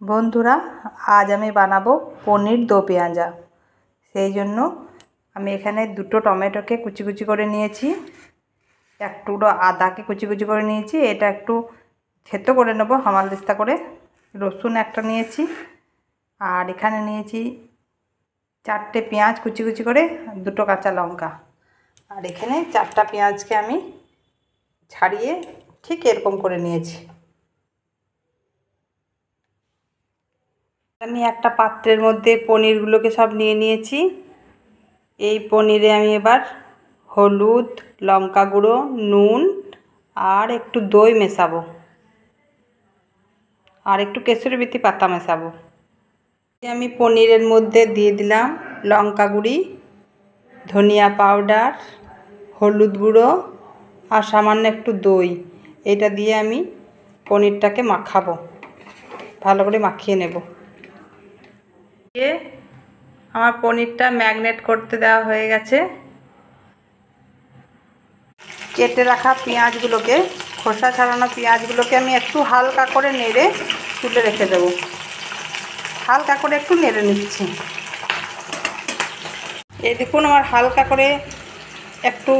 বন্ধুরা, আজ আমি বানাবো পনির দো পেঁয়াজা। সেই জন্য আমি এখানে দুটো টমেটোকে কুচি কুচি করে নিয়েছি, এক টুকরো আদাকে কুচি কুচি করে নিয়েছি, এটা একটু থেতো করে নেব হামালদিস্তা করে। রসুন একটা নিয়েছি, আর এখানে নিয়েছি 4টে পেঁয়াজ কুচি কুচি করে, দুটো কাঁচা লঙ্কা। আর এখানে 4টা পেঁয়াজকে আমি ছাড়িয়ে ঠিক এরকম করে নিয়েছি। আমি একটা পাত্রের মধ্যে পনিরগুলোকে সব নিয়ে নিয়েছি। এই পনিরে আমি এবার হলুদ, লঙ্কা গুঁড়ো, নুন আর একটু দই মেশাবো, আর একটু কেশরি মেথি পাতা মেশাবো। আমি পনিরের মধ্যে দিয়ে দিলাম লঙ্কা গুঁড়ি, ধনিয়া পাউডার, হলুদ গুঁড়ো আর সামান্য একটু দই। এটা দিয়ে আমি পনিরটাকে মাখাবো, ভালো করে মাখিয়ে নেব। আমার পনিরটা ম্যাগনেট করতে দেওয়া হয়ে গেছে। কেটে রাখা পেঁয়াজগুলোকে, খোসা ছাড়ানো পেঁয়াজগুলোকে আমি একটু হালকা করে নেড়ে তুলে রেখে দেবো। হালকা করে একটু নেড়ে নিচ্ছি। এই দেখুন, আমার হালকা করে একটু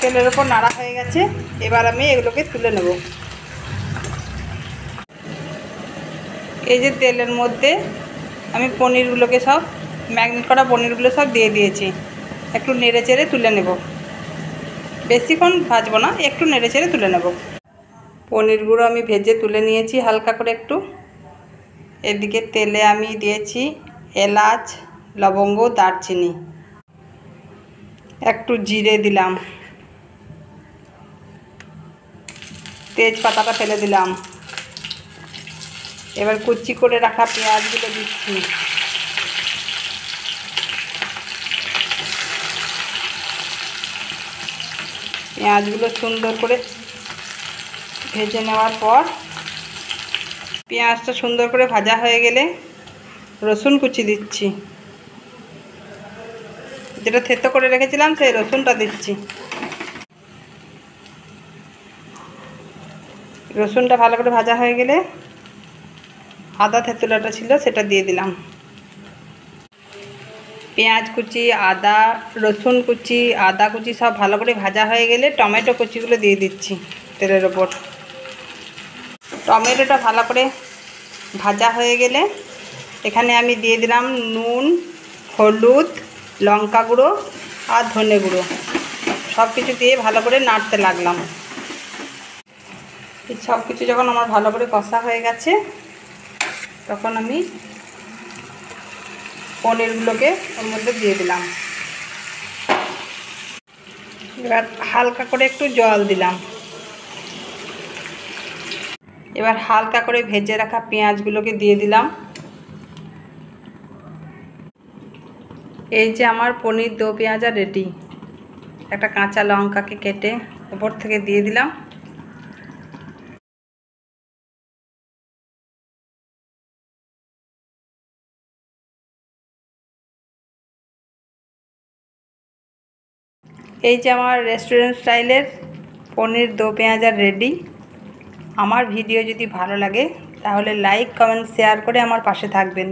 তেলের ওপর নাড়া হয়ে গেছে। এবার আমি এগুলোকে তুলে নেব। এই যে তেলের মধ্যে আমি পনিরগুলোকে সব, ম্যাগনেট করা পনিরগুলো সব দিয়ে দিয়েছি। একটু নেড়ে চেড়ে তুলে নেব, বেশিক্ষণ ভাজবো না, একটু নেড়ে চেড়ে তুলে নেব। পনিরগুলো আমি ভেজে তুলে নিয়েছি হালকা করে একটু। এদিকে তেলে আমি দিয়েছি এলাচ, লবঙ্গ, দারচিনি, একটু জিরে দিলাম, তেজপাতাটা ফেলে দিলাম। এবার কুচি করে রাখা পেঁয়াজগুলো দিচ্ছি। পেঁয়াজগুলো সুন্দর করে ভেজে নেওয়ার পর, পেঁয়াজটা সুন্দর করে ভাজা হয়ে গেলে রসুন কুচি দিচ্ছি। যেটা থেতো করে রেখেছিলাম সেই রসুনটা দিচ্ছি। রসুনটা ভালো করে ভাজা হয়ে গেলে আদা থেতলাটা ছিল সেটা দিয়ে দিলাম। পেঁয়াজ কুচি, আদা, রসুন কুচি, আদা কুচি সব ভালো করে ভাজা হয়ে গেলে টমেটো কুচিগুলো দিয়ে দিচ্ছি তেলের ওপর। টমেটোটা ভালো করে ভাজা হয়ে গেলে এখানে আমি দিয়ে দিলাম নুন, হলুদ, লঙ্কা গুঁড়ো আর ধনে গুঁড়ো। সব কিছু দিয়ে ভালো করে নাড়তে লাগলাম। এই সব কিছু যখন আমার ভালো করে কষা হয়ে গেছে, তখন আমি পনিরগুলোকে ওর মধ্যে দিয়ে দিলাম। এবার হালকা করে একটু জল দিলাম। এবার হালকা করে ভেজে রাখা পেঁয়াজগুলোকে দিয়ে দিলাম। এই যে আমার পনির দো পেঁয়াজা রেডি। একটা কাঁচা লঙ্কাকে কেটে উপর থেকে দিয়ে দিলাম। এই যে আমার রেস্টুরেন্ট স্টাইলের পনির দো পেঁয়াজা রেডি। আমার ভিডিও যদি ভালো লাগে তাহলে লাইক, কমেন্ট, শেয়ার করে আমার পাশে থাকবেন।